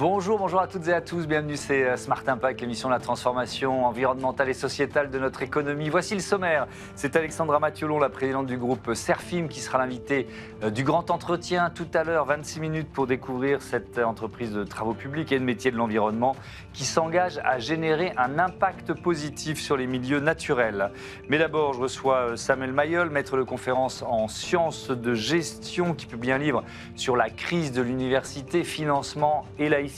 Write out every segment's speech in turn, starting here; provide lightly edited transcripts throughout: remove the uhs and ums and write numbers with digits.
Bonjour à toutes et à tous, bienvenue, c'est Smart Impact, l'émission de la transformation environnementale et sociétale de notre économie. Voici le sommaire, c'est Alexandra Mathiolon, la présidente du groupe Serfim, qui sera l'invitée du grand entretien tout à l'heure, 26 minutes pour découvrir cette entreprise de travaux publics et de métiers de l'environnement qui s'engage à générer un impact positif sur les milieux naturels. Mais d'abord, je reçois Samuel Mayol, maître de conférence en sciences de gestion, qui publie un livre sur la crise de l'université, financement et laïcité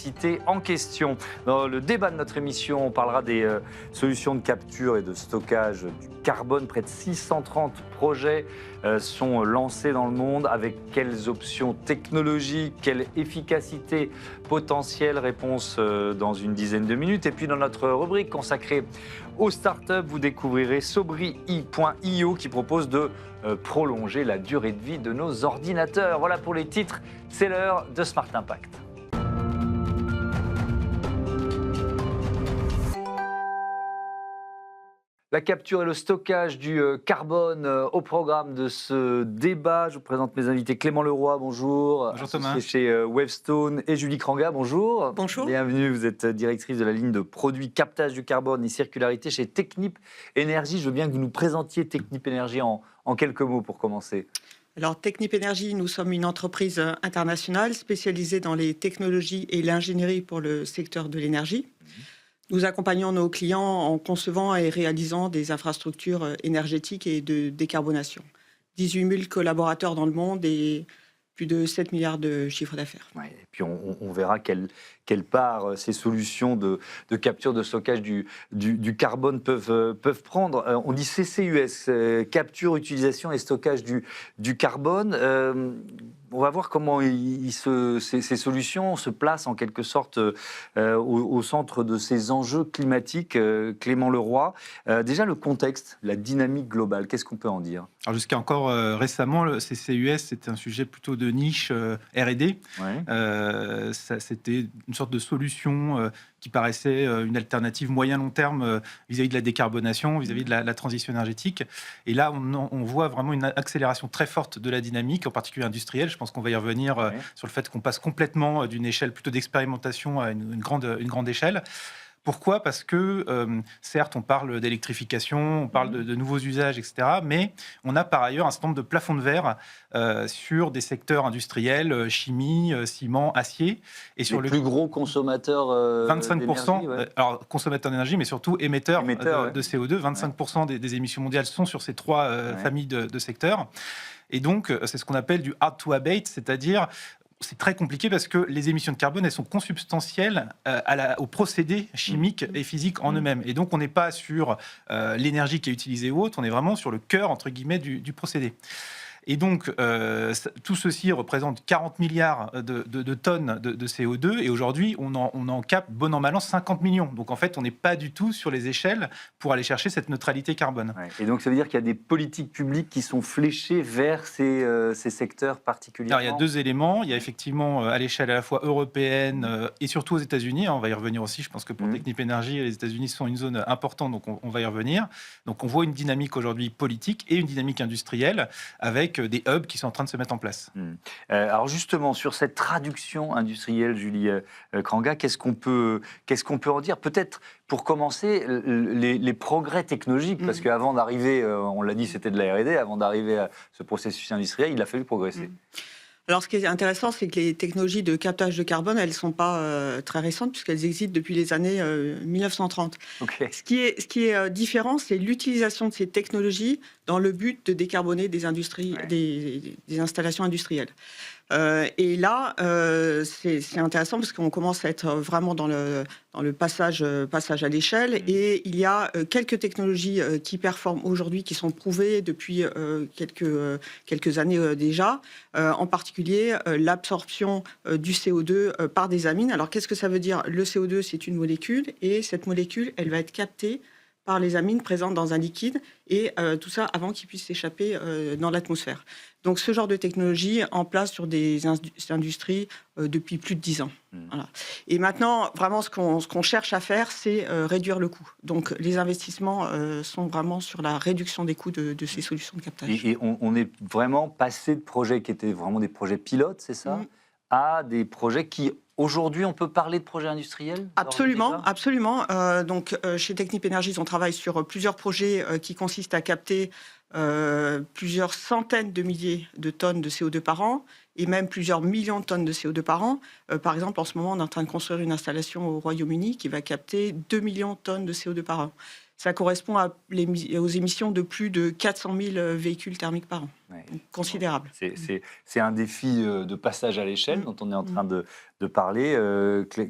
en question. Dans le débat de notre émission, on parlera des solutions de capture et de stockage du carbone. Près de 630 projets sont lancés dans le monde. Avec quelles options technologiques, quelle efficacité potentielle? Réponse dans une dizaine de minutes. Et puis dans notre rubrique consacrée aux startups, vous découvrirez Sobri.io qui propose de prolonger la durée de vie de nos ordinateurs. Voilà pour les titres, c'est l'heure de Smart Impact. La capture et le stockage du carbone au programme de ce débat. Je vous présente mes invités. Clément Leroy, bonjour. Bonjour Thomas. Chez Wavestone, et Julie Kranga, bonjour. Bonjour. Bienvenue, vous êtes directrice de la ligne de produits captage du carbone et circularité chez Technip Energy. Je veux bien que vous nous présentiez Technip Energy en quelques mots pour commencer. Alors, Technip Energy, nous sommes une entreprise internationale spécialisée dans les technologies et l'ingénierie pour le secteur de l'énergie. Nous accompagnons nos clients en concevant et réalisant des infrastructures énergétiques et de décarbonation. 18 000 collaborateurs dans le monde et plus de 7 milliards de chiffre d'affaires. Ouais, et puis on verra quelle part ces solutions de capture, de stockage du carbone peuvent prendre. On dit CCUS, capture, utilisation et stockage du carbone. On va voir comment ces solutions se placent en quelque sorte au centre de ces enjeux climatiques. Clément Leroy, déjà le contexte, la dynamique globale, qu'est-ce qu'on peut en dire? Alors jusqu'à encore récemment, le CCUS, c'était un sujet plutôt de niche R&D. Ouais. C'était une sorte de solution qui paraissait une alternative moyen-long terme vis-à-vis de la décarbonation, vis-à-vis de la transition énergétique. Et là, on voit vraiment une accélération très forte de la dynamique, en particulier industrielle. Je pense qu'on va y revenir sur le fait qu'on passe complètement d'une échelle plutôt d'expérimentation à une grande échelle. Pourquoi ? Parce que, certes, on parle d'électrification, on parle de nouveaux usages, etc. Mais on a par ailleurs un certain nombre de plafonds de verre sur des secteurs industriels, chimie, ciment, acier. Et sur les plus gros consommateurs 25%, alors consommateurs d'énergie, mais surtout émetteurs de CO2. 25% des émissions mondiales sont sur ces trois familles de secteurs. Et donc, c'est ce qu'on appelle du hard to abate, c'est-à-dire... C'est très compliqué parce que les émissions de carbone, elles sont consubstantielles aux procédés chimiques et physiques en eux-mêmes. Et donc, on n'est pas sur l'énergie qui est utilisée ou autre, on est vraiment sur le cœur, entre guillemets, du procédé. Et donc, tout ceci représente 40 milliards de tonnes de CO2. Et aujourd'hui, on en capte, bon an, mal an, 50 millions. Donc, en fait, on n'est pas du tout sur les échelles pour aller chercher cette neutralité carbone. Ouais. Et donc, ça veut dire qu'il y a des politiques publiques qui sont fléchées vers ces secteurs particuliers. Alors, il y a deux éléments. Il y a effectivement, à l'échelle à la fois européenne et surtout aux États-Unis. On va y revenir aussi. Je pense que pour Technip Energy, les États-Unis sont une zone importante. Donc, on va y revenir. Donc, on voit une dynamique aujourd'hui politique et une dynamique industrielle avec des hubs qui sont en train de se mettre en place. Alors justement, sur cette traduction industrielle, Julie Kranga, qu'est-ce qu'on peut en dire? Peut-être pour commencer, les progrès technologiques, parce qu'avant d'arriver, on l'a dit, c'était de la R&D, avant d'arriver à ce processus industriel, il a fallu progresser. Alors, ce qui est intéressant, c'est que les technologies de captage de carbone, elles ne sont pas très récentes, puisqu'elles existent depuis les années 1930. Okay. Ce qui est différent, c'est l'utilisation de ces technologies dans le but de décarboner des industries, des installations industrielles. Et là, c'est intéressant parce qu'on commence à être vraiment dans le passage à l'échelle. Et il y a quelques technologies qui performent aujourd'hui, qui sont prouvées depuis quelques années déjà. En particulier, l'absorption du CO2 par des amines. Alors, qu'est-ce que ça veut dire? Le CO2, c'est une molécule. Et cette molécule, elle va être captée par les amines présentes dans un liquide, et tout ça avant qu'il puisse s'échapper dans l'atmosphère. Donc ce genre de technologie en place sur des industries depuis plus de 10 ans. Voilà. Et maintenant, vraiment, ce qu'on cherche à faire, c'est réduire le coût. Donc les investissements sont vraiment sur la réduction des coûts de ces solutions de captage. Et on est vraiment passé de projets qui étaient vraiment des projets pilotes, c'est ça, à des projets qui, aujourd'hui, on peut parler de projets industriels? Absolument, absolument. Donc, chez Technip Energies, on travaille sur plusieurs projets qui consistent à capter plusieurs centaines de milliers de tonnes de CO2 par an et même plusieurs millions de tonnes de CO2 par an. Par exemple, en ce moment, on est en train de construire une installation au Royaume-Uni qui va capter 2 millions de tonnes de CO2 par an. Ça correspond aux émissions de plus de 400 000 véhicules thermiques par an. Ouais. Considérable. C'est un défi de passage à l'échelle dont on est en train de parler,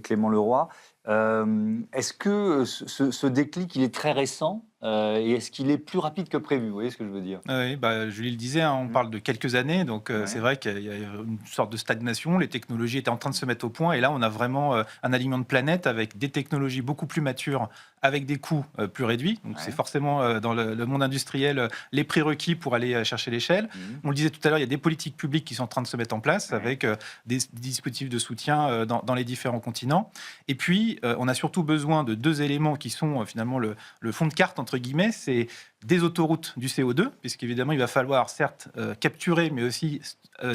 Clément Leroy. Est-ce que ce déclic, il est très récent et est-ce qu'il est plus rapide que prévu? Vous voyez ce que je veux dire? Oui, Julie le disait, on parle de quelques années, donc c'est vrai qu'il y a une sorte de stagnation, les technologies étaient en train de se mettre au point, et là on a vraiment un alignement de planète avec des technologies beaucoup plus matures, avec des coûts plus réduits, donc c'est forcément dans le monde industriel les prérequis pour aller chercher l'échelle. On le disait tout à l'heure, il y a des politiques publiques qui sont en train de se mettre en place avec des dispositifs de soutien dans les différents continents, et puis on a surtout besoin de deux éléments qui sont finalement le fond de carte, entre guillemets, c'est des autoroutes du CO2, puisqu'évidemment, il va falloir certes capturer, mais aussi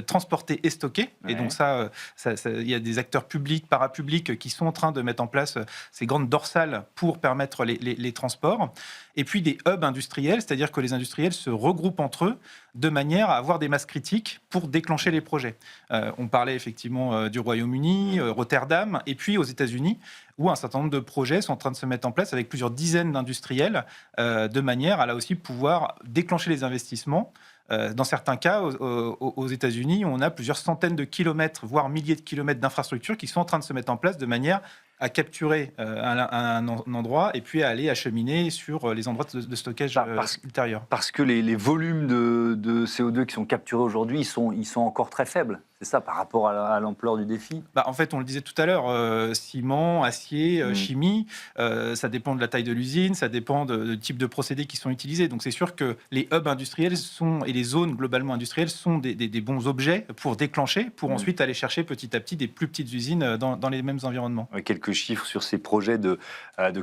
transporter et stocker. Et donc il y a des acteurs publics, parapublics qui sont en train de mettre en place ces grandes dorsales pour permettre les transports. Et puis des hubs industriels, c'est-à-dire que les industriels se regroupent entre eux de manière à avoir des masses critiques pour déclencher les projets. On parlait effectivement du Royaume-Uni, Rotterdam, et puis aux États-Unis, où un certain nombre de projets sont en train de se mettre en place avec plusieurs dizaines d'industriels, de manière à là aussi pouvoir déclencher les investissements. Dans certains cas, aux États-Unis, on a plusieurs centaines de kilomètres, voire milliers de kilomètres d'infrastructures qui sont en train de se mettre en place de manière à capturer un endroit et puis à aller acheminer sur les endroits de stockage ultérieurs. Parce que les volumes de CO2 qui sont capturés aujourd'hui, ils sont encore très faibles. C'est ça, par rapport à l'ampleur du défi? En fait, on le disait tout à l'heure, ciment, acier, chimie, ça dépend de la taille de l'usine, ça dépend du type de procédés qui sont utilisés. Donc c'est sûr que les hubs industriels et les zones globalement industrielles sont des bons objets pour déclencher, pour ensuite aller chercher petit à petit des plus petites usines dans les mêmes environnements. Quelques chiffres sur ces projets de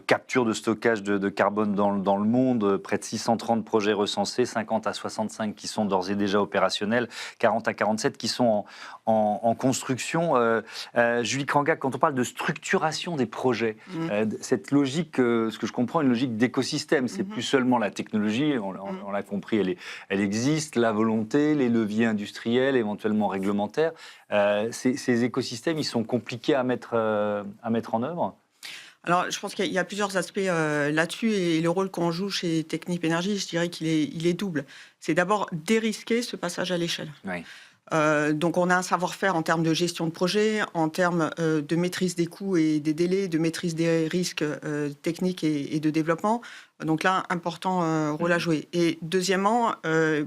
capture, de stockage de carbone dans le monde. Près de 630 projets recensés, 50 à 65 qui sont d'ores et déjà opérationnels, 40 à 47 qui sont en construction. Julie Kranga, quand on parle de structuration des projets, cette logique, ce que je comprends, une logique d'écosystème, c'est plus seulement la technologie, on l'a compris, elle existe, la volonté, les leviers industriels, éventuellement réglementaires. Ces écosystèmes, ils sont compliqués à mettre en œuvre? Alors, je pense qu'il y a plusieurs aspects là-dessus, et le rôle qu'on joue chez Technip Energies, je dirais qu'il est double. C'est d'abord dérisquer ce passage à l'échelle. Oui. Donc, on a un savoir-faire en termes de gestion de projet, en termes de maîtrise des coûts et des délais, de maîtrise des risques techniques et de développement. Donc là, important rôle à jouer. Et deuxièmement,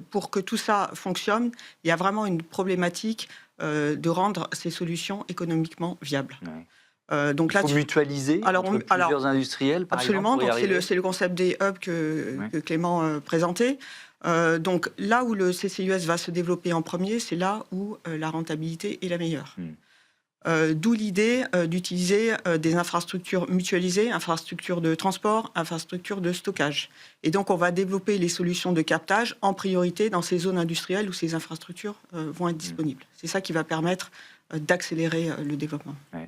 pour que tout ça fonctionne, il y a vraiment une problématique de rendre ces solutions économiquement viables. Oui. Donc il faut mutualiser entre plusieurs industriels, par absolument, exemple, donc c'est le concept des hubs que Clément présentait. Donc là où le CCUS va se développer en premier, c'est là où la rentabilité est la meilleure. D'où l'idée d'utiliser des infrastructures mutualisées, infrastructures de transport, infrastructures de stockage. Et donc on va développer les solutions de captage en priorité dans ces zones industrielles où ces infrastructures vont être disponibles. C'est ça qui va permettre d'accélérer le développement. Ouais.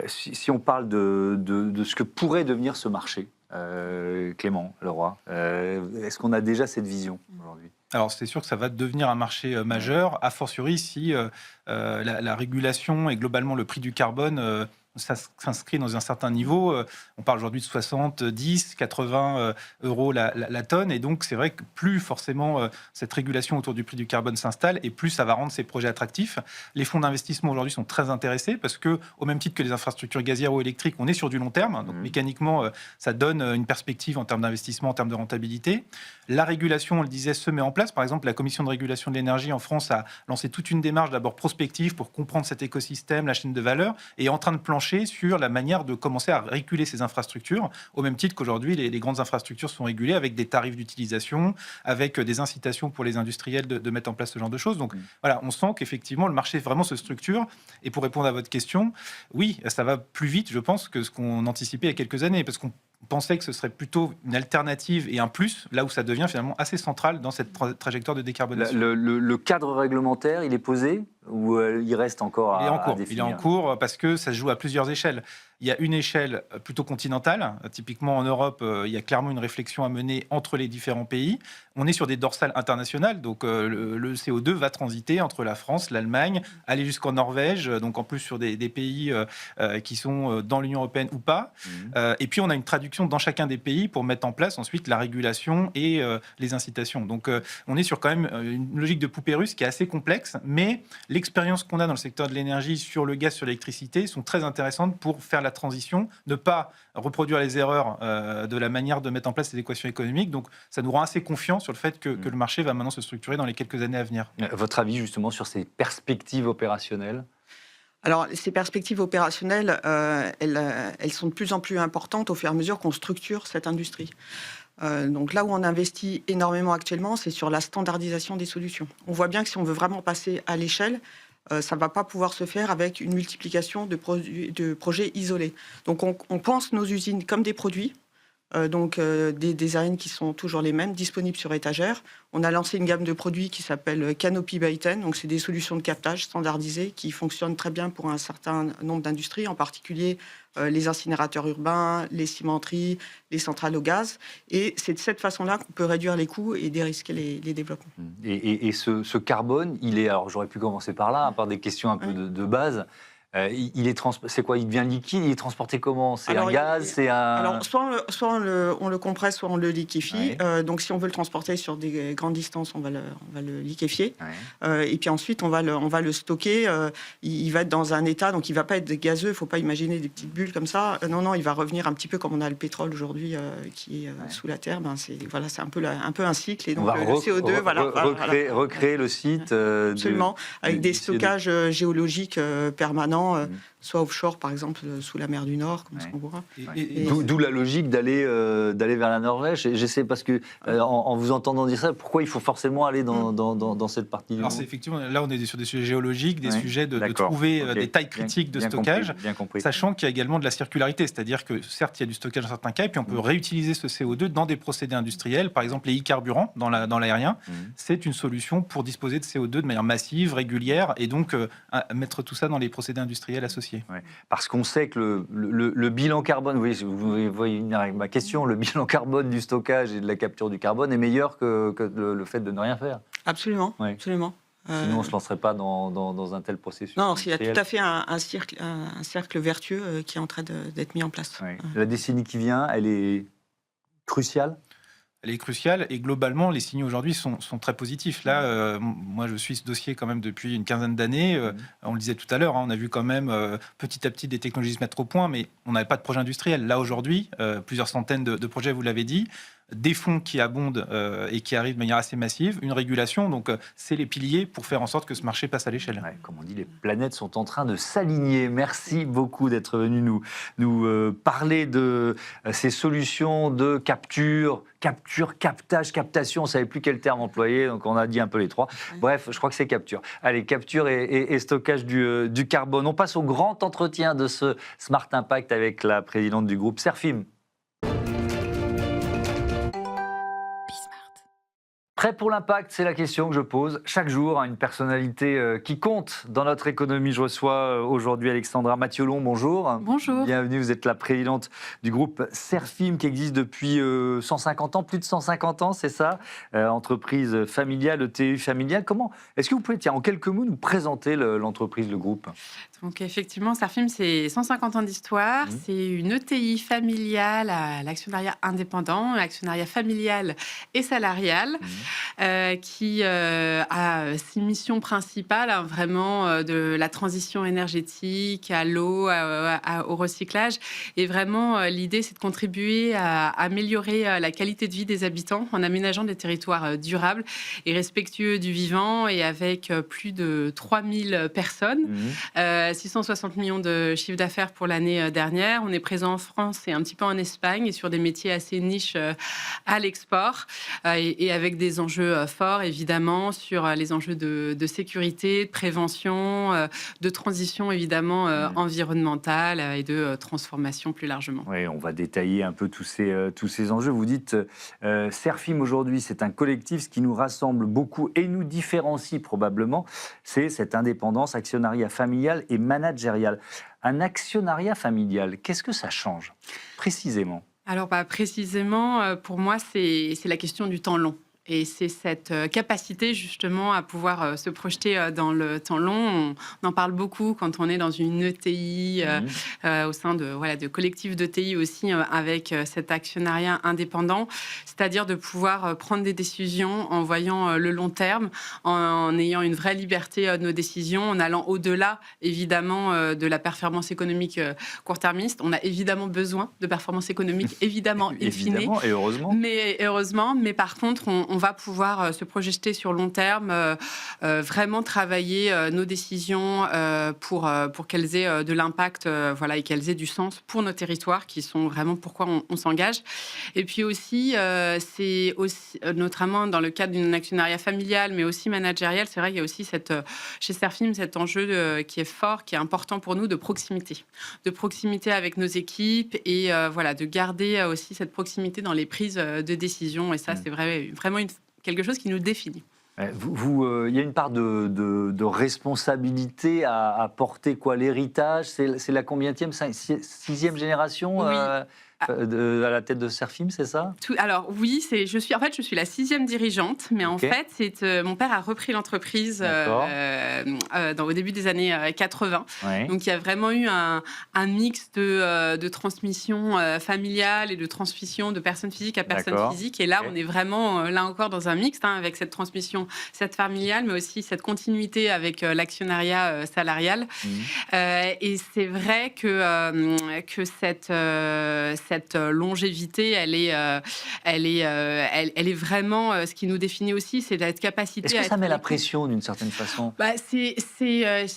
Si on parle de ce que pourrait devenir ce marché, Clément Leroy, est-ce qu'on a déjà cette vision aujourd'hui? Alors c'est sûr que ça va devenir un marché majeur, a fortiori si la régulation et globalement le prix du carbone ça s'inscrit dans un certain niveau. On parle aujourd'hui de 70, 80 euros la tonne. Et donc, c'est vrai que plus forcément cette régulation autour du prix du carbone s'installe et plus ça va rendre ces projets attractifs. Les fonds d'investissement aujourd'hui sont très intéressés parce que, au même titre que les infrastructures gazières ou électriques, on est sur du long terme. Donc, mécaniquement, ça donne une perspective en termes d'investissement, en termes de rentabilité. La régulation, on le disait, se met en place. Par exemple, la Commission de régulation de l'énergie en France a lancé toute une démarche d'abord prospective pour comprendre cet écosystème, la chaîne de valeur, et est en train de plancher sur la manière de commencer à réguler ces infrastructures, au même titre qu'aujourd'hui, les grandes infrastructures sont régulées avec des tarifs d'utilisation, avec des incitations pour les industriels de mettre en place ce genre de choses. Donc voilà, on sent qu'effectivement, le marché vraiment se structure. Et pour répondre à votre question, oui, ça va plus vite, je pense, que ce qu'on anticipait il y a quelques années, parce qu'on pensait que ce serait plutôt une alternative et un plus, là où ça devient finalement assez central dans cette trajectoire de décarbonation. Le cadre réglementaire, il est posé ou il reste encore à définir? Il est en cours parce que ça se joue à plusieurs échelles. Il y a une échelle plutôt continentale. Typiquement, en Europe, il y a clairement une réflexion à mener entre les différents pays. On est sur des dorsales internationales, donc le CO2 va transiter entre la France, l'Allemagne, aller jusqu'en Norvège, donc en plus sur des pays qui sont dans l'Union européenne ou pas. Et puis, on a une traduction dans chacun des pays pour mettre en place ensuite la régulation et les incitations. Donc, on est sur quand même une logique de poupée russe qui est assez complexe, mais l'expérience qu'on a dans le secteur de l'énergie sur le gaz, sur l'électricité, sont très intéressantes pour faire la transition, ne pas reproduire les erreurs de la manière de mettre en place ces équations économiques. Donc, ça nous rend assez confiants sur le fait que le marché va maintenant se structurer dans les quelques années à venir. Votre avis justement sur ces perspectives opérationnelles? Alors, ces perspectives opérationnelles, elles sont de plus en plus importantes au fur et à mesure qu'on structure cette industrie. Donc là où on investit énormément actuellement, c'est sur la standardisation des solutions. On voit bien que si on veut vraiment passer à l'échelle, ça ne va pas pouvoir se faire avec une multiplication de projets isolés. Donc on pense nos usines comme des produits, des designs qui sont toujours les mêmes, disponibles sur étagère. On a lancé une gamme de produits qui s'appelle Canopy by Ten, donc c'est des solutions de captage standardisées qui fonctionnent très bien pour un certain nombre d'industries, en particulier les incinérateurs urbains, les cimenteries, les centrales au gaz. Et c'est de cette façon-là qu'on peut réduire les coûts et dérisquer les développements. Et ce carbone, alors j'aurais pu commencer par là, par des questions un peu de base. C'est quoi? Il devient liquide? Il est transporté comment? C'est un gaz? Alors, soit on le compresse, soit on le liquéfie. Ouais. Donc, si on veut le transporter sur des grandes distances, on va le liquéfier. Ouais. Et puis ensuite, on va le stocker. Il va être dans un état, donc il ne va pas être gazeux. Il ne faut pas imaginer des petites bulles comme ça. Non, il va revenir un petit peu comme on a le pétrole aujourd'hui qui est sous la terre. C'est un peu un cycle. Et donc, le CO2, recréer le site. Absolument. Avec des stockages géologiques permanents. Soit offshore, par exemple, sous la mer du Nord, comme ce qu'on voit. D'où la logique d'aller vers la Norvège. J'essaie parce que, en vous entendant dire ça, pourquoi il faut forcément aller dans cette partie du monde? Alors, effectivement, là, on est sur des sujets géologiques, des sujets de trouver des tailles critiques de stockage, sachant qu'il y a également de la circularité. C'est-à-dire que, certes, il y a du stockage dans certains cas, et puis on peut réutiliser ce CO2 dans des procédés industriels. Par exemple, les e-carburants dans l'aérien, c'est une solution pour disposer de CO2 de manière massive, régulière, et donc mettre tout ça dans les procédés industriels associés. Ouais. Parce qu'on sait que le bilan carbone, vous voyez ma question, le bilan carbone du stockage et de la capture du carbone est meilleur que le fait de ne rien faire. Absolument, absolument. Sinon, on ne se lancerait pas dans un tel processus. Non, il y a tout à fait un cercle vertueux qui est en train d'être mis en place. Ouais. La décennie qui vient, elle est cruciale? Elle est cruciale et globalement, les signaux aujourd'hui sont très positifs. Là, moi, je suis ce dossier quand même depuis une quinzaine d'années. On le disait tout à l'heure, on a vu quand même petit à petit des technologies se mettre au point, mais on n'avait pas de projet industriel. Là, aujourd'hui, plusieurs centaines de projets, vous l'avez dit, des fonds qui abondent et qui arrivent de manière assez massive, une régulation, donc c'est les piliers pour faire en sorte que ce marché passe à l'échelle. Ouais, comme on dit, les planètes sont en train de s'aligner. Merci beaucoup d'être venu nous parler de ces solutions de captage, captation, on ne savait plus quel terme employer, donc on a dit un peu les trois. Bref, je crois que c'est capture. Allez, capture et stockage du carbone. On passe au grand entretien de ce Smart Impact avec la présidente du groupe Serfim. Prêt pour l'impact, c'est la question que je pose chaque jour à une personnalité qui compte dans notre économie. Je reçois aujourd'hui Alexandra Mathiolon, bonjour. Bonjour. Bienvenue, vous êtes la présidente du groupe Serfim qui existe depuis 150 ans, plus de 150 ans, c'est ça? Entreprise familiale, ETI familiale. Est-ce que vous pouvez, en quelques mots, nous présenter l'entreprise, le groupe? Donc effectivement, Serfim, c'est 150 ans d'histoire. C'est une ETI familiale à l'actionnariat indépendant, l'actionnariat familial et salarial, qui a 6 missions principales, vraiment de la transition énergétique à l'eau, au recyclage. Et vraiment, l'idée, c'est de contribuer à améliorer la qualité de vie des habitants en aménageant des territoires durables et respectueux du vivant, et avec plus de 3000 personnes. 660 millions de chiffre d'affaires pour l'année dernière. On est présent en France et un petit peu en Espagne, et sur des métiers assez niches à l'export, et avec des enjeux enjeux forts, évidemment, sur les enjeux de sécurité, de prévention, de transition, évidemment, environnementale et de transformation plus largement. Oui, on va détailler un peu tous ces enjeux. Vous dites, Serfim aujourd'hui, c'est un collectif, ce qui nous rassemble beaucoup et nous différencie probablement, c'est cette indépendance, actionnariat familial et managérial. Un actionnariat familial, qu'est-ce que ça change précisément ? Alors, précisément, pour moi, c'est la question du temps long. Et c'est cette capacité justement à pouvoir se projeter dans le temps long. On en parle beaucoup quand on est dans une ETI, au sein de collectifs d'ETI aussi, avec cet actionnariat indépendant, c'est-à-dire de pouvoir prendre des décisions en voyant le long terme, en ayant une vraie liberté de nos décisions, en allant au-delà évidemment de la performance économique court-termiste. On a évidemment besoin de performance économique, évidemment, in fine. Évidemment, et heureusement. Mais par contre, on va pouvoir se projeter sur long terme, vraiment travailler nos décisions pour qu'elles aient de l'impact et qu'elles aient du sens pour nos territoires, qui sont vraiment pourquoi on s'engage. Et puis aussi, c'est aussi, notamment dans le cadre d'un actionnariat familial, mais aussi managérial, c'est vrai qu'il y a aussi chez Serfim cet enjeu qui est fort, qui est important pour nous, de proximité avec nos équipes et de garder aussi cette proximité dans les prises de décision. Et ça, c'est vraiment quelque chose qui nous définit. Il y a une part de responsabilité à porter, l'héritage, c'est la combienième, sixième génération oui. À la tête de Serfim, c'est ça ? Alors oui, je suis la 6e dirigeante, mais en fait, mon père a repris l'entreprise au début des années 80. Ouais. Donc il y a vraiment eu un mix de transmission familiale et de transmission de personne physique à personne physique. Et là, on est vraiment, là encore, dans un mix avec cette transmission, cette familiale, mais aussi cette continuité avec l'actionnariat salarial. Et c'est vrai que cette longévité, elle est vraiment ce qui nous définit aussi, c'est d'être capacité. Est-ce que ça met la pression d'une certaine façon ? C'est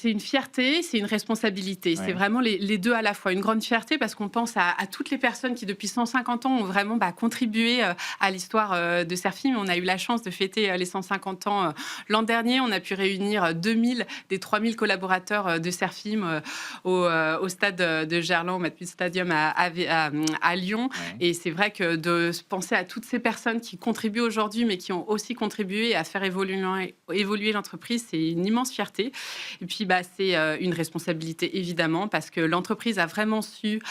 une fierté, c'est une responsabilité. Ouais. C'est vraiment les deux à la fois. Une grande fierté parce qu'on pense à toutes les personnes qui, depuis 150 ans, ont vraiment contribué à l'histoire de Serfim. On a eu la chance de fêter les 150 ans l'an dernier. On a pu réunir 2000 des 3000 collaborateurs de Serfim au stade de Gerland, au Matmut Stadium à Lyon. Ouais. Et c'est vrai que de penser à toutes ces personnes qui contribuent aujourd'hui, mais qui ont aussi contribué à faire évoluer l'entreprise, c'est une immense fierté. Et puis, c'est une responsabilité, évidemment, parce que l'entreprise a vraiment su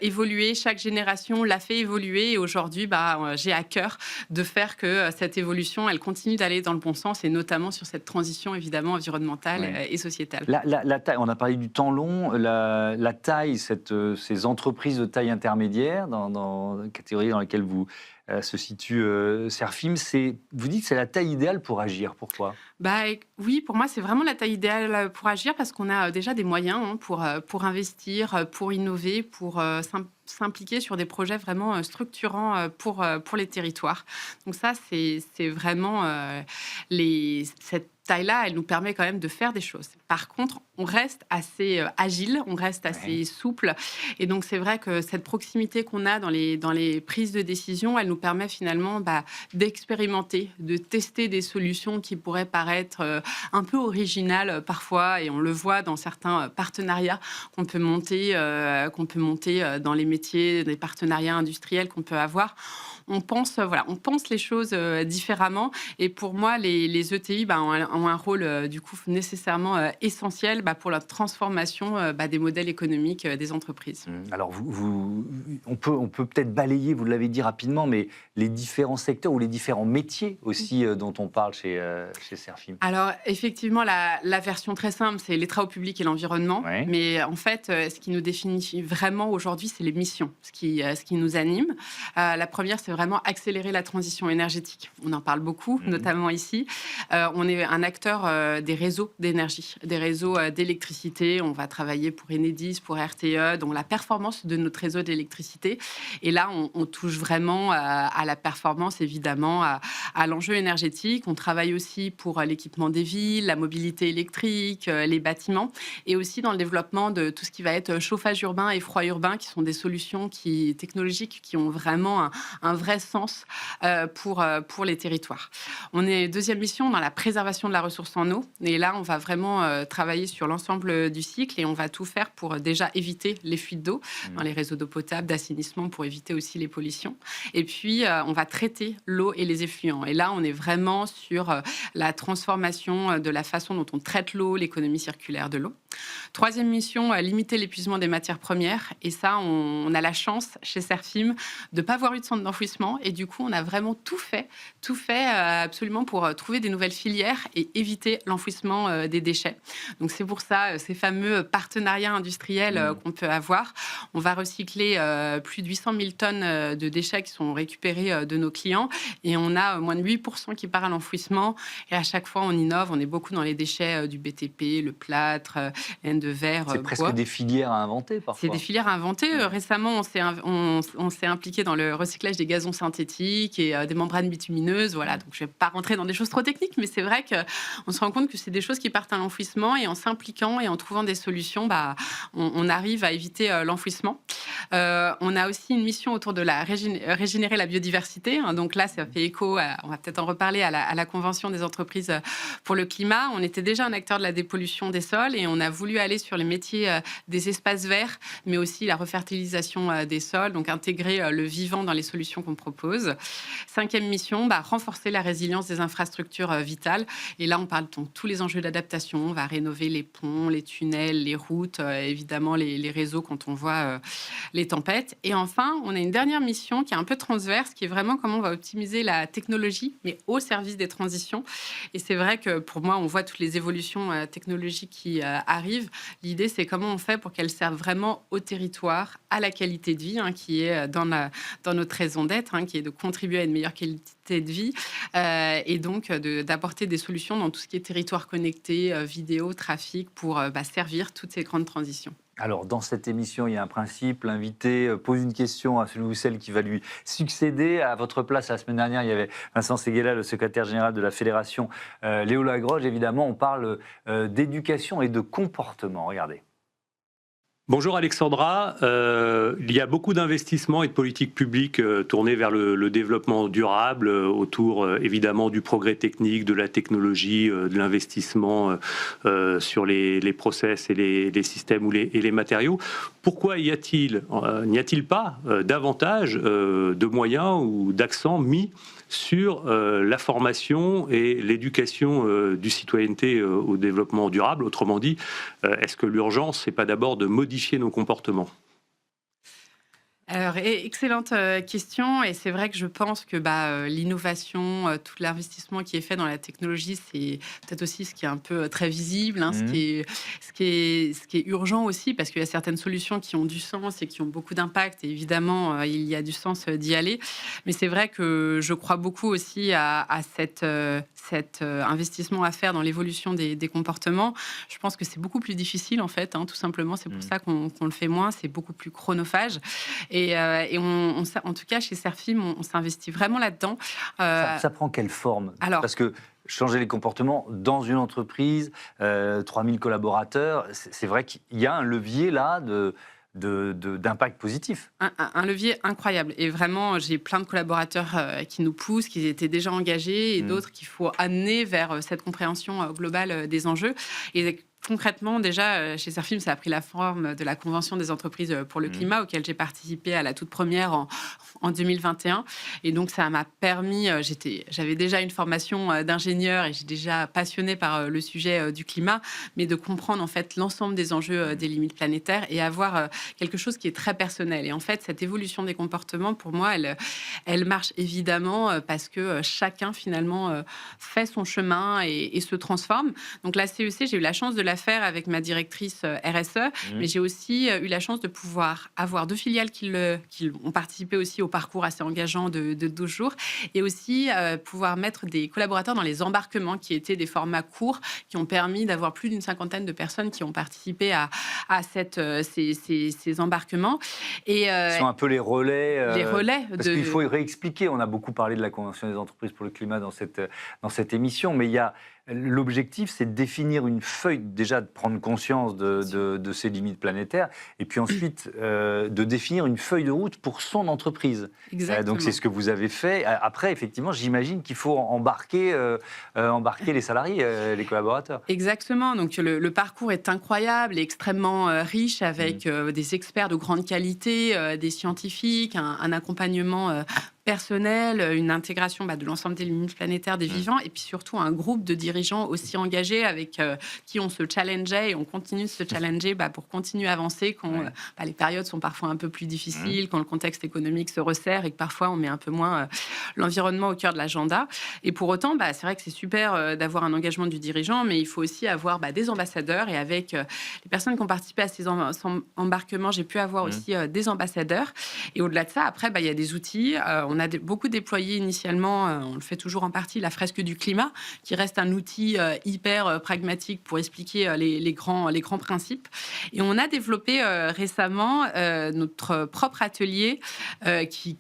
évoluer. Chaque génération l'a fait évoluer. Et aujourd'hui, j'ai à cœur de faire que cette évolution, elle continue d'aller dans le bon sens, et notamment sur cette transition, évidemment, environnementale et sociétale. La taille, on a parlé du temps long, la taille, ces entreprises de taille intermédiaire, dans la catégorie dans laquelle vous se situe Serfim, vous dites que c'est la taille idéale pour agir. Pourquoi ? Oui, pour moi, c'est vraiment la taille idéale pour agir parce qu'on a déjà des moyens pour investir, pour innover, pour s'impliquer sur des projets vraiment structurants pour les territoires. Donc ça, c'est vraiment cette taille-là, elle nous permet quand même de faire des choses. Par contre, on reste assez agile, on reste assez souple. Et donc, c'est vrai que cette proximité qu'on a dans les prises de décision, elle nous permet finalement d'expérimenter, de tester des solutions qui pourraient paraître un peu originales parfois. Et on le voit dans certains partenariats qu'on peut monter dans les métiers, des partenariats industriels qu'on peut avoir. On pense les choses différemment. Et pour moi, les ETI ont un rôle du coup nécessairement essentiel pour la transformation des modèles économiques des entreprises. Alors, on peut peut-être balayer, vous l'avez dit rapidement, mais les différents secteurs ou les différents métiers aussi dont on parle chez Serfim. Alors, effectivement, la version très simple, c'est les travaux publics et l'environnement. Ouais. Mais en fait, ce qui nous définit vraiment aujourd'hui, c'est les missions, ce qui nous anime. La première, c'est vraiment accélérer la transition énergétique. On en parle beaucoup, notamment ici. On est un acteur des réseaux d'énergie, des réseaux d'électricité. On va travailler pour Enedis, pour RTE, donc la performance de notre réseau d'électricité. Et là, on touche vraiment à la performance, évidemment, à l'enjeu énergétique. On travaille aussi pour l'équipement des villes, la mobilité électrique, les bâtiments, et aussi dans le développement de tout ce qui va être chauffage urbain et froid urbain, qui sont des solutions technologiques qui ont vraiment un vrai vrai sens pour les territoires. On est deuxième mission dans la préservation de la ressource en eau. Et là, on va vraiment travailler sur l'ensemble du cycle et on va tout faire pour déjà éviter les fuites d'eau dans les réseaux d'eau potable, d'assainissement, pour éviter aussi les pollutions. Et puis, on va traiter l'eau et les effluents. Et là, on est vraiment sur la transformation de la façon dont on traite l'eau, l'économie circulaire de l'eau. Troisième mission, limiter l'épuisement des matières premières. Et ça, on a la chance chez Serfim de ne pas avoir eu de centre d'enfouissement. Et du coup, on a vraiment tout fait absolument pour trouver des nouvelles filières et éviter l'enfouissement des déchets. Donc, c'est pour ça, ces fameux partenariats industriels qu'on peut avoir. On va recycler plus de 800 000 tonnes de déchets qui sont récupérés de nos clients. Et on a moins de 8% qui part à l'enfouissement. Et à chaque fois, on innove. On est beaucoup dans les déchets du BTP, le plâtre, laine de verre, c'est presque des filières à inventer, parfois. C'est des filières à inventer. Récemment, on s'est impliqué dans le recyclage des gazons synthétiques et des membranes bitumineuses. Voilà. Donc, je ne vais pas rentrer dans des choses trop techniques, mais c'est vrai qu'on se rend compte que c'est des choses qui partent à l'enfouissement et en s'impliquant et en trouvant des solutions, on arrive à éviter l'enfouissement. On a aussi une mission autour de régénérer la biodiversité. Donc là, ça fait écho, on va peut-être en reparler, à la Convention des entreprises pour le climat. On était déjà un acteur de la dépollution des sols et on a voulu aller sur les métiers des espaces verts, mais aussi la refertilisation des sols, donc intégrer le vivant dans les solutions qu'on propose. Cinquième mission, renforcer la résilience des infrastructures vitales. Et là, on parle de tous les enjeux d'adaptation. On va rénover les ponts, les tunnels, les routes, évidemment les réseaux quand on voit les tempêtes. Et enfin, on a une dernière mission qui est un peu transverse, qui est vraiment comment on va optimiser la technologie, mais au service des transitions. Et c'est vrai que pour moi, on voit toutes les évolutions technologiques qui arrivent. L'idée, c'est comment on fait pour qu'elles servent vraiment au territoire, à la qualité de vie, qui est dans notre raison d'être, qui est de contribuer à une meilleure qualité de vie, et donc d'apporter des solutions dans tout ce qui est territoire connecté, vidéo, trafic, pour servir toutes ces grandes transitions. Alors, dans cette émission, il y a un principe. L'invité pose une question à celui ou celle qui va lui succéder. À votre place, la semaine dernière, il y avait Vincent Séguéla, le secrétaire général de la Fédération Léo Lagroge. Évidemment, on parle d'éducation et de comportement. Regardez. Bonjour Alexandra, il y a beaucoup d'investissements et de politiques publiques tournées vers le développement durable, autour évidemment du progrès technique, de la technologie, de l'investissement sur les process et les systèmes et les matériaux. Pourquoi n'y a-t-il pas davantage de moyens ou d'accent mis sur la formation et l'éducation du citoyenneté au développement durable? Autrement dit, est-ce que l'urgence, c'est pas d'abord de modifier nos comportements? Alors, excellente question, et c'est vrai que je pense que l'innovation, tout l'investissement qui est fait dans la technologie, c'est peut-être aussi ce qui est un peu très visible, ce qui est urgent aussi, parce qu'il y a certaines solutions qui ont du sens et qui ont beaucoup d'impact, et évidemment, il y a du sens d'y aller. Mais c'est vrai que je crois beaucoup aussi à cet investissement à faire dans l'évolution des comportements. Je pense que c'est beaucoup plus difficile, en fait, tout simplement. C'est pour ça qu'on le fait moins, c'est beaucoup plus chronophage. Et en tout cas, chez Serfim, on s'investit vraiment là-dedans. Ça prend quelle forme? Parce que changer les comportements dans une entreprise, 3000 collaborateurs, c'est vrai qu'il y a un levier là d'impact positif. Un levier incroyable. Et vraiment, j'ai plein de collaborateurs qui nous poussent, qui étaient déjà engagés, et d'autres qu'il faut amener vers cette compréhension globale des enjeux. Et concrètement, déjà, chez Serfim, ça a pris la forme de la Convention des entreprises pour le climat, auquel j'ai participé à la toute première en 2021. Et donc, ça m'a permis, j'avais déjà une formation d'ingénieur et j'ai déjà passionné par le sujet du climat, mais de comprendre en fait l'ensemble des enjeux des limites planétaires et avoir quelque chose qui est très personnel. Et en fait, cette évolution des comportements, pour moi, elle marche évidemment parce que chacun, finalement, fait son chemin et se transforme. Donc, la CEC, j'ai eu la chance de la faire avec ma directrice RSE, mais j'ai aussi eu la chance de pouvoir avoir 2 filiales qui ont participé aussi au parcours assez engageant de 12 jours, et aussi pouvoir mettre des collaborateurs dans les embarquements qui étaient des formats courts, qui ont permis d'avoir plus d'une 50aine de personnes qui ont participé à ces embarquements. Et, Ils sont un peu les relais. Les relais. Parce qu'il faut réexpliquer, on a beaucoup parlé de la Convention des entreprises pour le climat dans cette émission, mais il y a l'objectif, c'est de définir une feuille, déjà de prendre conscience de ces limites planétaires, et puis ensuite de définir une feuille de route pour son entreprise. Donc c'est ce que vous avez fait. Après, effectivement, j'imagine qu'il faut embarquer les salariés, les collaborateurs. Exactement. Donc le parcours est incroyable et extrêmement riche avec des experts de grande qualité, des scientifiques, un accompagnement personnel, une intégration de l'ensemble des limites planétaires des vivants, et puis surtout un groupe de dirigeants aussi engagés avec qui on se challengeait et on continue de se challenger pour continuer à avancer quand les périodes sont parfois un peu plus difficiles, quand le contexte économique se resserre et que parfois on met un peu moins l'environnement au cœur de l'agenda. Et pour autant, c'est vrai que c'est super d'avoir un engagement du dirigeant, mais il faut aussi avoir des ambassadeurs, et avec les personnes qui ont participé à ces embarquements, j'ai pu avoir aussi des ambassadeurs. Et au-delà de ça, après, il y a des outils. On a beaucoup déployé initialement, on le fait toujours en partie, la fresque du climat, qui reste un outil hyper pragmatique pour expliquer les grands principes. Et on a développé récemment notre propre atelier qui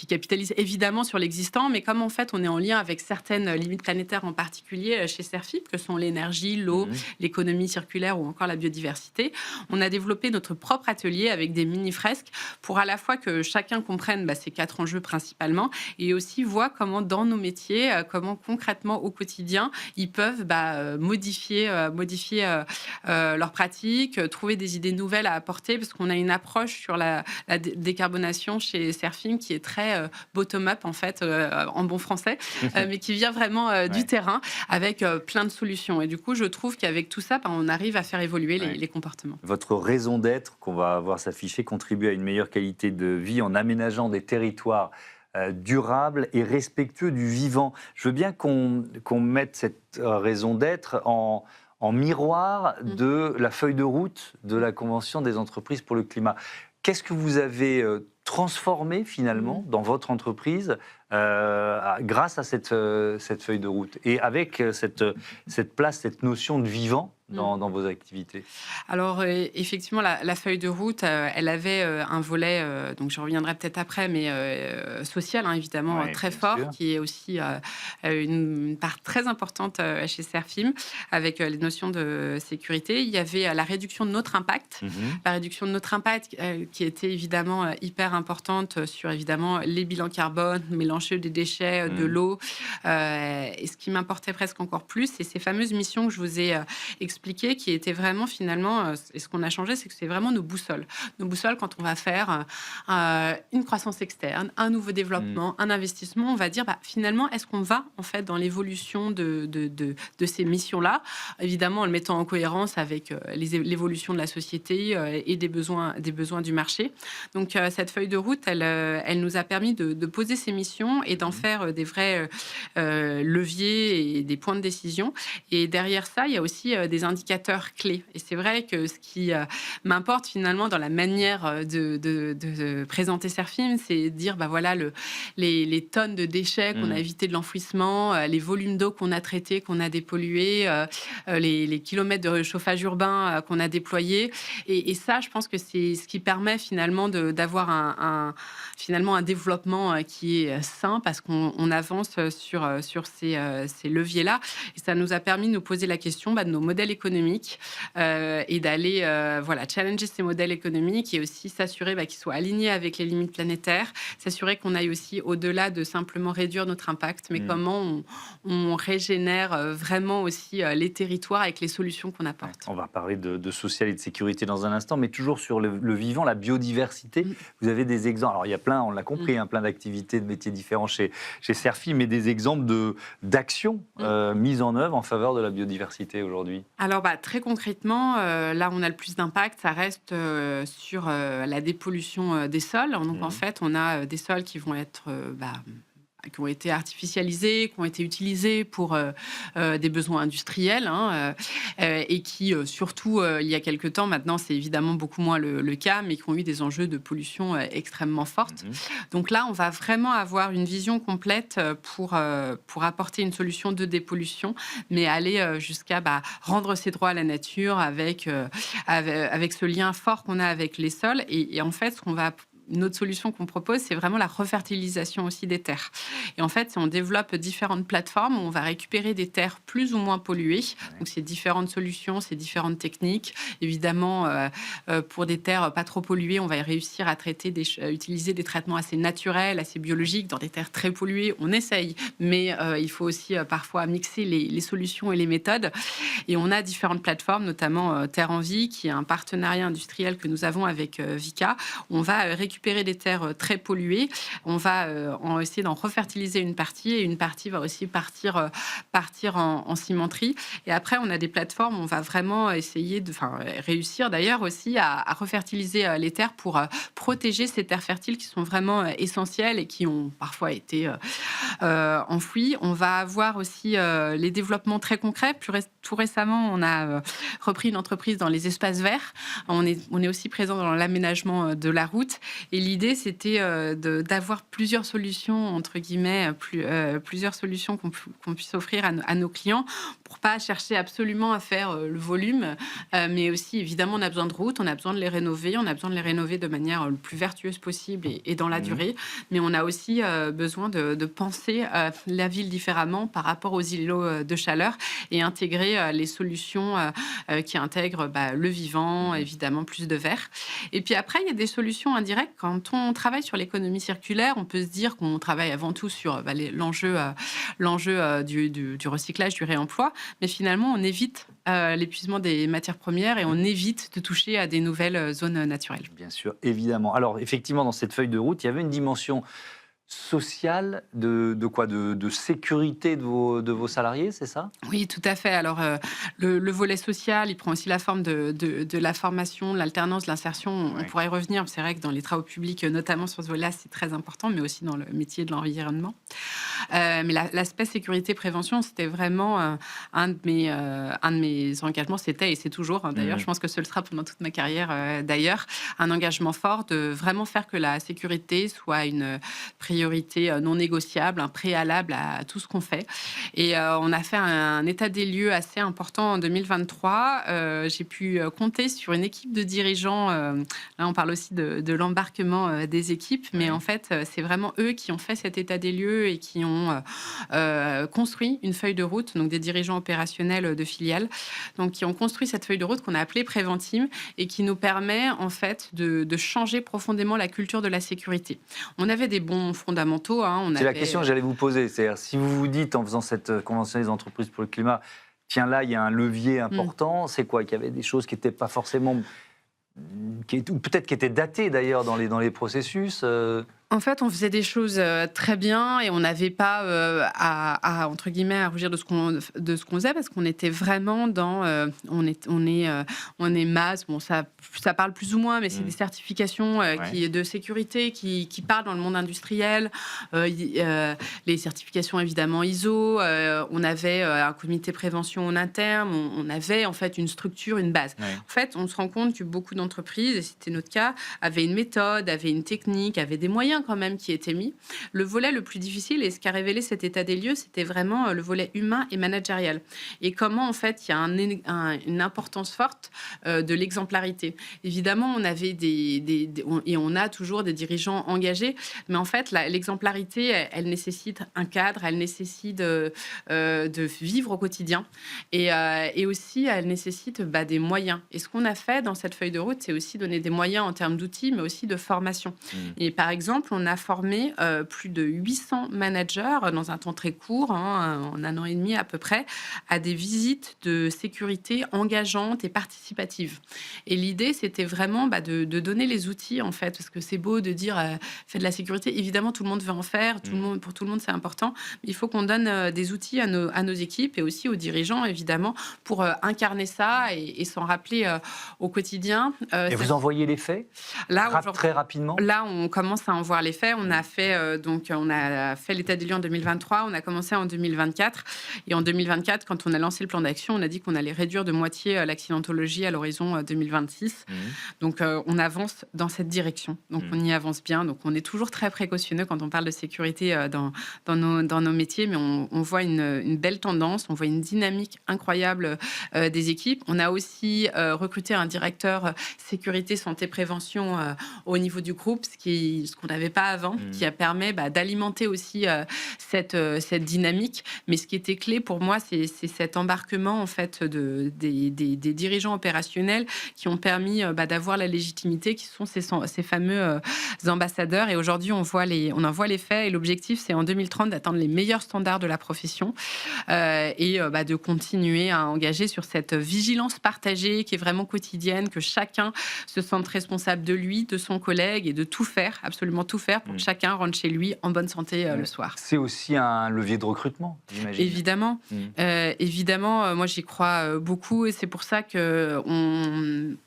capitalise évidemment sur l'existant, mais comme en fait on est en lien avec certaines limites planétaires en particulier chez Serfip, que sont l'énergie, l'eau, l'économie circulaire ou encore la biodiversité, on a développé notre propre atelier avec des mini-fresques pour à la fois que chacun comprenne ces 4 enjeux principalement, et aussi voit comment dans nos métiers, comment concrètement au quotidien, ils peuvent modifier leurs pratiques, trouver des idées nouvelles à apporter, parce qu'on a une approche sur la décarbonation chez Serfim qui est très bottom-up, en fait, en bon français, mais qui vient vraiment du terrain, avec plein de solutions. Et du coup, je trouve qu'avec tout ça, on arrive à faire évoluer les comportements. Votre raison d'être, qu'on va voir s'afficher, contribue à une meilleure qualité de vie en aménageant des territoires durables et respectueux du vivant. Je veux bien qu'on mette cette raison d'être en miroir de la feuille de route de la Convention des entreprises pour le climat. Qu'est-ce que vous avez transformé finalement dans votre entreprise grâce à cette feuille de route et avec cette place, cette notion de vivant dans vos activités? Alors, effectivement, la feuille de route, elle avait un volet, donc je reviendrai peut-être après, mais social, évidemment, très fort, qui est aussi une part très importante chez Serfim, avec les notions de sécurité. Il y avait la réduction de notre impact, la réduction de notre impact qui était évidemment hyper importante sur, évidemment, les bilans carbone, mélanger des déchets, de l'eau. Et ce qui m'importait presque encore plus, c'est ces fameuses missions que je vous ai expliqué, qui était vraiment finalement, et ce qu'on a changé, c'est que c'est vraiment nos boussoles. Nos boussoles, quand on va faire une croissance externe, un nouveau développement, un investissement, on va dire finalement, est-ce qu'on va en fait dans l'évolution de ces missions-là, évidemment en le mettant en cohérence avec l'évolution de la société et des besoins du marché. Donc cette feuille de route, elle nous a permis de poser ces missions et d'en faire des vrais leviers et des points de décision. Et derrière ça, il y a aussi des indicateurs clés. Et c'est vrai que ce qui m'importe finalement dans la manière de présenter Serfim, c'est de dire, voilà, les tonnes de déchets qu'on a évité de l'enfouissement, les volumes d'eau qu'on a traités, qu'on a dépollués, les kilomètres de chauffage urbain qu'on a déployés. Et ça, je pense que c'est ce qui permet finalement d'avoir finalement un développement qui est sain, parce qu'on avance sur ces leviers-là. Et ça nous a permis de nous poser la question de nos modèles économiques et d'aller challenger ces modèles économiques et aussi s'assurer qu'ils soient alignés avec les limites planétaires, s'assurer qu'on aille aussi au-delà de simplement réduire notre impact, mais comment on régénère vraiment aussi les territoires avec les solutions qu'on apporte. On va parler de social et de sécurité dans un instant, mais toujours sur le vivant, la biodiversité. Vous avez des exemples, alors il y a plein, on l'a compris, plein d'activités, de métiers différents chez Serfim, mais des exemples d'actions mises en œuvre en faveur de la biodiversité aujourd'hui? Alors, très concrètement, là, on a le plus d'impact, ça reste sur la dépollution des sols. Donc, en fait, on a des sols qui vont être... qui ont été artificialisés, qui ont été utilisés pour des besoins industriels, et qui, surtout, il y a quelques temps, maintenant, c'est évidemment beaucoup moins le cas, mais qui ont eu des enjeux de pollution extrêmement fortes. Donc là, on va vraiment avoir une vision complète pour apporter une solution de dépollution, mais aller jusqu'à rendre ses droits à la nature avec ce lien fort qu'on a avec les sols. Et en fait, ce qu'on va une autre solution qu'on propose, c'est vraiment la refertilisation aussi des terres. Et en fait, on développe différentes plateformes où on va récupérer des terres plus ou moins polluées. Donc, c'est différentes solutions, c'est différentes techniques. Évidemment, pour des terres pas trop polluées, on va réussir à utiliser des traitements assez naturels, assez biologiques. Dans des terres très polluées, on essaye, mais il faut aussi parfois mixer les solutions et les méthodes. Et on a différentes plateformes, notamment Terre en Vie, qui est un partenariat industriel que nous avons avec Vicat. On va récupérer des terres très polluées. On va essayer d'en refertiliser une partie, et une partie va aussi partir en cimenterie. Et après, on a des plateformes où on va vraiment essayer réussir d'ailleurs aussi à refertiliser les terres pour protéger ces terres fertiles qui sont vraiment essentielles et qui ont parfois été enfouies. On va avoir aussi les développements très concrets. Tout récemment, on a repris une entreprise dans les espaces verts. On est aussi présent dans l'aménagement de la route. Et l'idée, c'était d'avoir plusieurs solutions, entre guillemets, plusieurs solutions qu'on puisse offrir à nos clients pour pas chercher absolument à faire le volume, mais aussi, évidemment, on a besoin de routes, on a besoin de les rénover, de manière le plus vertueuse possible et dans la durée. Mais on a aussi besoin de penser la ville différemment par rapport aux îlots de chaleur et intégrer les solutions qui intègrent le vivant, évidemment, plus de verre. Et puis après, il y a des solutions indirectes. Quand on travaille sur l'économie circulaire, on peut se dire qu'on travaille avant tout sur l'enjeu du recyclage, du réemploi, mais finalement, on évite l'épuisement des matières premières et on évite de toucher à des nouvelles zones naturelles. Bien sûr, évidemment. Alors, effectivement, dans cette feuille de route, il y avait une dimension sociale de sécurité de vos salariés, c'est ça? Oui, tout à fait. Alors, le volet social, il prend aussi la forme de la formation, l'alternance, l'insertion. On pourrait y revenir. C'est vrai que dans les travaux publics, notamment sur ce volet-là, c'est très important, mais aussi dans le métier de l'environnement. Mais l'aspect sécurité-prévention, c'était vraiment un de mes engagements. C'était et c'est toujours, d'ailleurs, je pense que ce le sera pendant toute ma carrière, d'ailleurs, un engagement fort de vraiment faire que la sécurité soit une priorité non négociable, un préalable à tout ce qu'on fait. Et on a fait un état des lieux assez important en 2023. J'ai pu compter sur une équipe de dirigeants. Là, on parle aussi de l'embarquement des équipes, mais en fait, c'est vraiment eux qui ont fait cet état des lieux et qui ont construit une feuille de route, donc des dirigeants opérationnels de filiales, donc qui ont construit cette feuille de route qu'on a appelée Préventime et qui nous permet en fait de changer profondément la culture de la sécurité. On avait des bons fondamentaux. C'est la question que j'allais vous poser. C'est-à-dire, si vous vous dites, en faisant cette convention des entreprises pour le climat, tiens, là, il y a un levier important, c'est quoi? Qu'il y avait des choses qui n'étaient pas forcément... ou peut-être qui étaient datées, d'ailleurs, dans les processus En fait, on faisait des choses très bien et on n'avait pas à entre guillemets à rougir de ce qu'on faisait parce qu'on était vraiment dans on est MAS. Bon, ça parle plus ou moins, mais c'est des certifications de sécurité qui parlent dans le monde industriel. Les certifications évidemment ISO. On avait un comité prévention en interne. On avait en fait une structure, une base. En fait, on se rend compte que beaucoup d'entreprises, et c'était notre cas, avaient une méthode, avaient une technique, avaient des moyens quand même qui étaient mis. Le volet le plus difficile et ce qu'a révélé cet état des lieux, c'était vraiment le volet humain et managérial. Et comment en fait il y a une importance forte de l'exemplarité. Évidemment, on avait et on a toujours des dirigeants engagés, mais en fait l'exemplarité, elle nécessite un cadre, elle nécessite de vivre au quotidien et aussi elle nécessite des moyens. Et ce qu'on a fait dans cette feuille de route, c'est aussi donner des moyens en termes d'outils, mais aussi de formation. Et par exemple, on a formé plus de 800 managers dans un temps très court, en un an et demi à peu près, à des visites de sécurité engageantes et participatives. Et l'idée, c'était vraiment de donner les outils, en fait, parce que c'est beau de dire fais de la sécurité. Évidemment, tout le monde veut en faire, pour tout le monde, c'est important. Mais il faut qu'on donne des outils à nos équipes et aussi aux dirigeants, évidemment, pour incarner ça et s'en rappeler au quotidien. Et vous envoyez les faits? Là, très rapidement? Là, on commence à en voir voir les faits. On a fait l'état des lieux en 2023, on a commencé en 2024. Et en 2024, quand on a lancé le plan d'action, on a dit qu'on allait réduire de moitié l'accidentologie à l'horizon 2026. Donc, on avance dans cette direction. Donc, on y avance bien. Donc, on est toujours très précautionneux quand on parle de sécurité dans nos métiers, mais on voit une belle tendance, on voit une dynamique incroyable des équipes. On a aussi recruté un directeur sécurité, santé, prévention au niveau du groupe, ce qu'on n'avait pas avant, qui permet d'alimenter aussi cette dynamique. Mais ce qui était clé pour moi, c'est cet embarquement en fait des dirigeants opérationnels qui ont permis d'avoir la légitimité, qui sont ces fameux ambassadeurs. Et aujourd'hui, on en voit les faits. Et l'objectif, c'est en 2030 d'atteindre les meilleurs standards de la profession et de continuer à engager sur cette vigilance partagée qui est vraiment quotidienne, que chacun se sente responsable de lui, de son collègue et de tout faire, absolument tout faire pour que chacun rentre chez lui en bonne santé le soir. C'est aussi un levier de recrutement, j'imagine. Évidemment. Évidemment, moi j'y crois beaucoup et c'est pour ça qu'on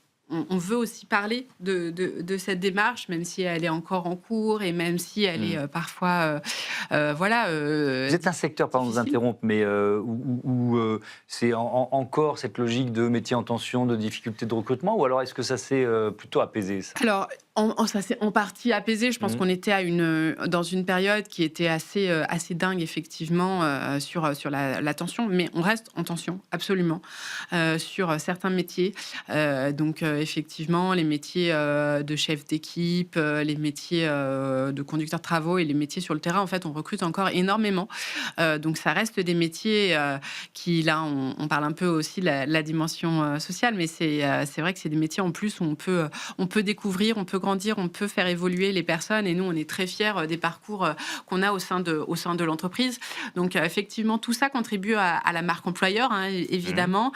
veut aussi parler de cette démarche, même si elle est encore en cours et même si elle est parfois... Vous êtes un secteur, pardon de vous interrompre, mais où c'est encore cette logique de métier en tension, de difficulté de recrutement, ou alors est-ce que ça s'est plutôt apaisé, ça ? Alors, ça s'est en partie apaisé. Je pense qu'on était dans une période qui était assez dingue, effectivement, sur la tension. Mais on reste en tension, absolument, sur certains métiers. Donc, effectivement, les métiers de chef d'équipe, les métiers de conducteur de travaux et les métiers sur le terrain, en fait, on recrute encore énormément. Donc, ça reste des métiers qui, là, on parle un peu aussi de la dimension sociale, mais c'est vrai que c'est des métiers en plus où on peut découvrir, on peut grandir, on peut faire évoluer les personnes et nous, on est très fiers des parcours qu'on a au sein de l'entreprise. Donc, effectivement, tout ça contribue à la marque employeur, hein, évidemment.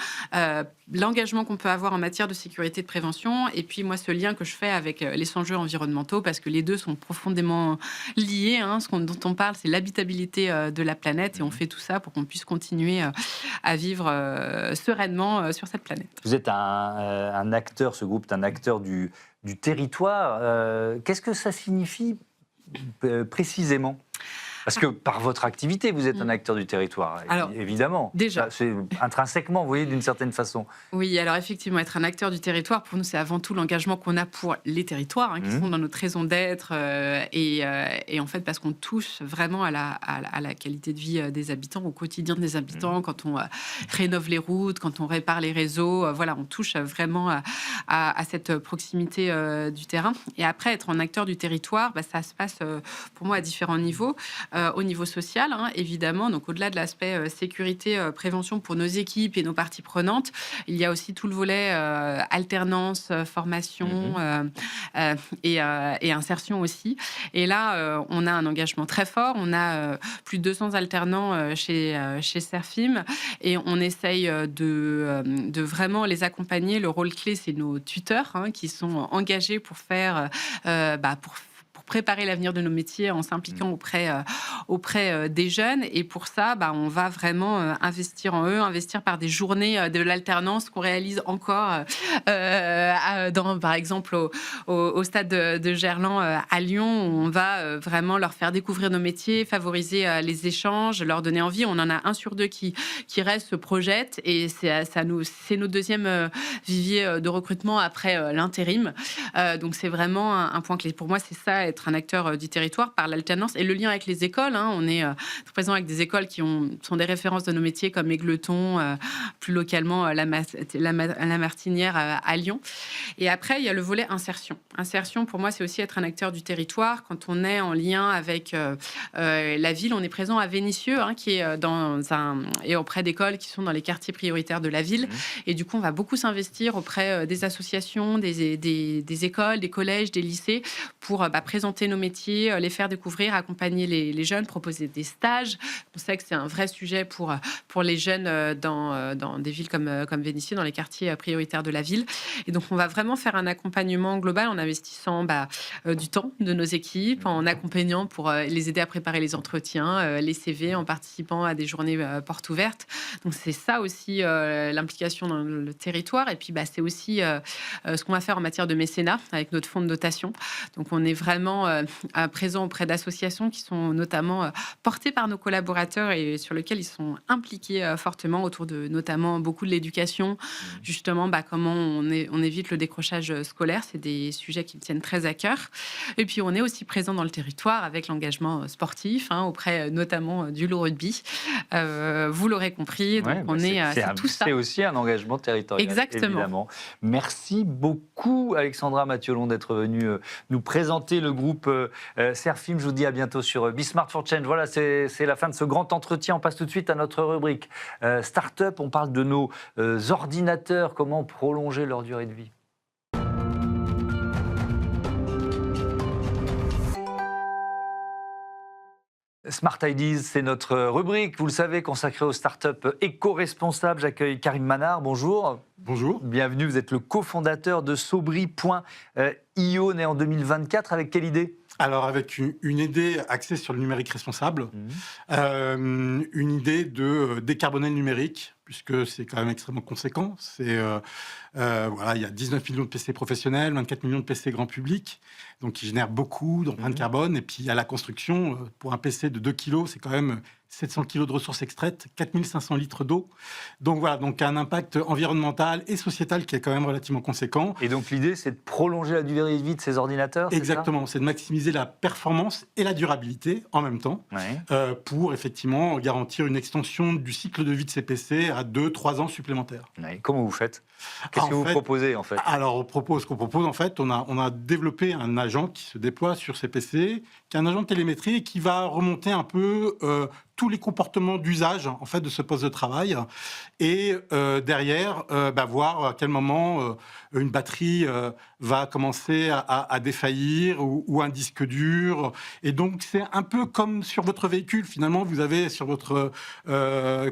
L'engagement qu'on peut avoir en matière de sécurité de prévention et puis, moi, ce lien que je fais avec les enjeux environnementaux parce que les deux sont profondément liés. Hein. Dont on parle, c'est l'habitabilité de la planète et on fait tout ça pour qu'on puisse continuer à vivre sereinement sur cette planète. Vous êtes un acteur, ce groupe est un acteur du territoire. Qu'est-ce que ça signifie précisément ? Parce que par votre activité, vous êtes un acteur du territoire, alors, évidemment. Déjà. C'est intrinsèquement, vous voyez, d'une certaine façon. Oui, alors effectivement, être un acteur du territoire, pour nous, c'est avant tout l'engagement qu'on a pour les territoires, hein, qui sont dans notre raison d'être. Et en fait, parce qu'on touche vraiment à la qualité de vie des habitants, au quotidien des habitants, quand on rénove les routes, quand on répare les réseaux. Voilà, on touche vraiment à cette proximité du terrain. Et après, être un acteur du territoire, ça se passe pour moi à différents niveaux. Au niveau social, hein, évidemment. Donc, au-delà de l'aspect sécurité, prévention pour nos équipes et nos parties prenantes, il y a aussi tout le volet alternance, formation et insertion aussi. Et là, on a un engagement très fort. On a plus de 200 alternants chez Serfim et on essaye de vraiment les accompagner. Le rôle clé, c'est nos tuteurs hein, qui sont engagés pour faire... pour préparer l'avenir de nos métiers en s'impliquant auprès des jeunes. Et pour ça, on va vraiment investir en eux, investir par des journées de l'alternance qu'on réalise encore, par exemple, au stade de Gerland à Lyon, où on va vraiment leur faire découvrir nos métiers, favoriser les échanges, leur donner envie. On en a 1 sur 2 qui reste, se projette, et c'est notre deuxième vivier de recrutement après l'intérim. Donc, c'est vraiment un point clé. Pour moi, c'est ça, être un acteur du territoire par l'alternance et le lien avec les écoles. Hein. On est très présent avec des écoles qui sont des références de nos métiers comme Égletons, plus localement la Martinière à Lyon. Et après, il y a le volet insertion. Insertion, pour moi, c'est aussi être un acteur du territoire. Quand on est en lien avec la ville, on est présent à Vénissieux, hein, qui est et auprès d'écoles qui sont dans les quartiers prioritaires de la ville. Et du coup, on va beaucoup s'investir auprès des associations, des écoles, des collèges, des lycées pour présenter nos métiers, les faire découvrir, accompagner les jeunes, proposer des stages. On sait que c'est un vrai sujet pour les jeunes dans des villes comme Vénissieux, dans les quartiers prioritaires de la ville. Et donc, on va vraiment faire un accompagnement global en investissant du temps de nos équipes, en accompagnant pour les aider à préparer les entretiens, les CV, en participant à des journées portes ouvertes. Donc, c'est ça aussi l'implication dans le territoire. Et puis, c'est aussi ce qu'on va faire en matière de mécénat avec notre fonds de dotation. Donc, on est vraiment également présents auprès d'associations qui sont notamment portées par nos collaborateurs et sur lesquelles ils sont impliqués fortement autour de notamment beaucoup de l'éducation. Justement, comment on évite le décrochage scolaire. C'est des sujets qui me tiennent très à cœur. Et puis, on est aussi présent dans le territoire avec l'engagement sportif, auprès notamment du Loup Rugby. Vous l'aurez compris, donc c'est tout ça. C'est aussi un engagement territorial. Exactement. Évidemment. Merci beaucoup, Alexandra Mathiolon, d'être venue nous présenter le groupe Serfim. Je vous dis à bientôt sur Be Smart for Change. Voilà, c'est la fin de ce grand entretien. On passe tout de suite à notre rubrique Start-up. On parle de nos ordinateurs, comment prolonger leur durée de vie. Smart Ideas, c'est notre rubrique, vous le savez, consacrée aux startups éco-responsables. J'accueille Karim Manard, bonjour. Bonjour. Bienvenue, vous êtes le cofondateur de Sobri.io, né en 2024. Avec quelle idée ? Alors, avec une idée axée sur le numérique responsable, une idée de décarboner le numérique, puisque c'est quand même extrêmement conséquent. Il y a 19 millions de PC professionnels, 24 millions de PC grand public, donc qui génèrent beaucoup d'empreintes carbone. Et puis, à la construction, pour un PC de 2 kilos, c'est quand même 700 kilos de ressources extraites, 4500 litres d'eau. Donc voilà, donc un impact environnemental et sociétal qui est quand même relativement conséquent. Et donc l'idée, c'est de prolonger la durée de vie de ces ordinateurs ? Exactement, c'est de maximiser la performance et la durabilité en même temps, pour effectivement garantir une extension du cycle de vie de ces PC à 2-3 ans supplémentaires. Comment vous faites ? Qu'est-ce que vous proposez en fait ? Alors, ce qu'on propose en fait, on a développé un agent qui se déploie sur ces PC, qui est un agent de télémétrie et qui va remonter un peu tous les comportements d'usage en fait de ce poste de travail et derrière voir à quel moment une batterie va commencer à défaillir ou un disque dur. Et donc c'est un peu comme sur votre véhicule, finalement vous avez sur votre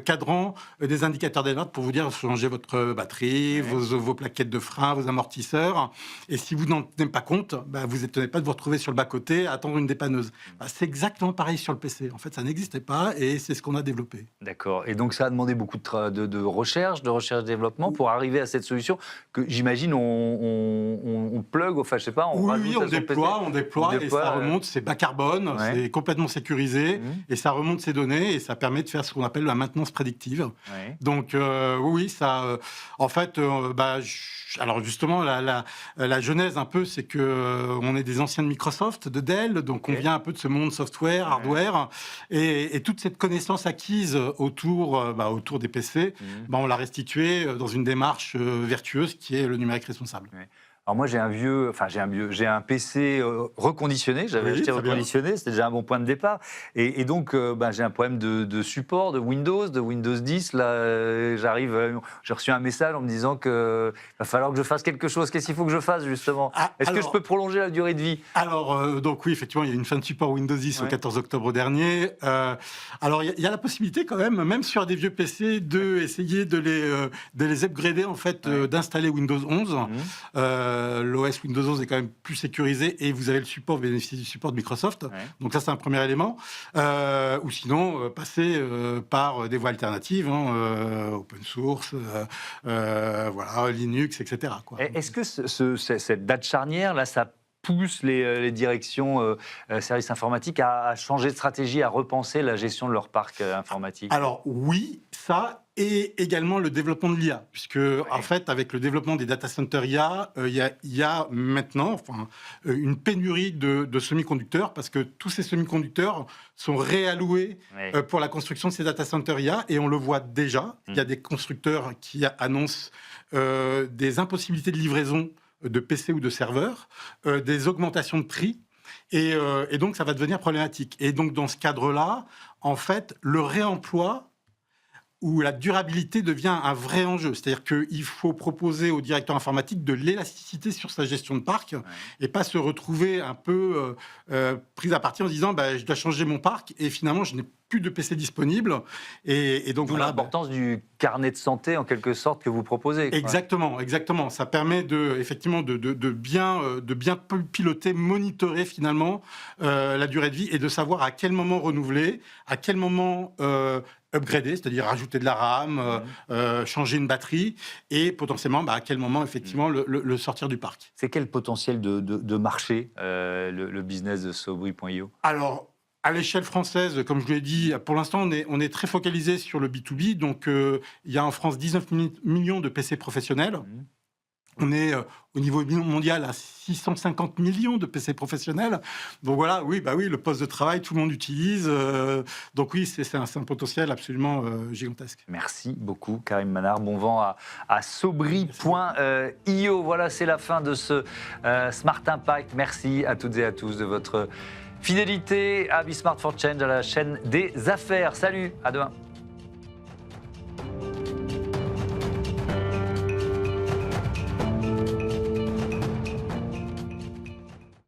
cadran des indicateurs d'alerte pour vous dire changer votre batterie, vos plaquettes de frein, vos amortisseurs. Et si vous n'en tenez pas compte, vous n'êtes pas de vous retrouver sur le bas-côté à attendre une dépanneuse. C'est exactement pareil sur le PC. En fait, ça n'existait pas et c'est ce qu'on a développé. D'accord. Et donc ça a demandé beaucoup de recherche-développement pour arriver à cette solution que j'imagine on plug, enfin je sais pas, on rajoute on déploie et ça remonte, c'est bas carbone, c'est complètement sécurisé et ça remonte ces données et ça permet de faire ce qu'on appelle la maintenance prédictive. Donc ça, en fait, alors justement la genèse un peu, c'est que on est des anciens de Microsoft, de Dell, donc on vient un peu de ce monde software, hardware, et toute cette connaissance acquise autour des PC, on l'a restituée dans une démarche vertueuse qui est le numérique responsable. Alors moi j'ai un PC reconditionné, j'avais acheté reconditionné, c'était déjà un bon point de départ. Et donc j'ai un problème de support de Windows 10. Là j'ai reçu un message en me disant qu'il va falloir que je fasse quelque chose. Qu'est-ce qu'il faut que je fasse justement ? Est-ce que je peux prolonger la durée de vie ? Alors donc oui, effectivement, il y a une fin de support Windows 10 au 14 octobre dernier. Alors il y a la possibilité quand même sur des vieux PC, d'essayer de les upgrader en fait, d'installer Windows 11. L'OS Windows 11 est quand même plus sécurisé et vous avez le support, vous bénéficiez du support de Microsoft. Donc ça, c'est un premier élément. Ou sinon, passer par des voies alternatives, open source, Linux, etc. Est-ce que cette date charnière, là, ça pousse les directions services informatiques à changer de stratégie, à repenser la gestion de leur parc informatique ? Alors oui, ça... Et également le développement de l'IA, puisque en fait, avec le développement des data centers IA, il y a maintenant une pénurie de semi-conducteurs, parce que tous ces semi-conducteurs sont réalloués pour la construction de ces data centers IA, et on le voit déjà. Il y a des constructeurs qui annoncent des impossibilités de livraison de PC ou de serveurs, des augmentations de prix, et donc ça va devenir problématique. Et donc dans ce cadre-là, en fait, le réemploi où la durabilité devient un vrai enjeu. C'est-à-dire qu'il faut proposer au directeur informatique de l'élasticité sur sa gestion de parc et pas se retrouver un peu pris à partie en se disant je dois changer mon parc et finalement je n'ai plus de PC disponible. Et donc d'où l'importance du carnet de santé en quelque sorte que vous proposez. Exactement. Ça permet effectivement de bien piloter, monitorer finalement la durée de vie et de savoir à quel moment renouveler, à quel moment upgrader, c'est-à-dire rajouter de la RAM, changer une batterie, et potentiellement à quel moment effectivement le sortir du parc. C'est quel potentiel de marché, le business de Sobri.io? Alors, à l'échelle française, comme je vous l'ai dit, pour l'instant, on est très focalisé sur le B2B. Donc, il y a en France 19 millions de PC professionnels. On est au niveau mondial à 650 millions de PC professionnels. Donc voilà, oui, le poste de travail, tout le monde utilise. Donc oui, c'est un potentiel absolument gigantesque. Merci beaucoup, Karim Mannar. Bon vent à Sobri.io. Voilà, c'est la fin de ce Smart Impact. Merci à toutes et à tous de votre fidélité à Be Smart for Change, à la chaîne des affaires. Salut, à demain.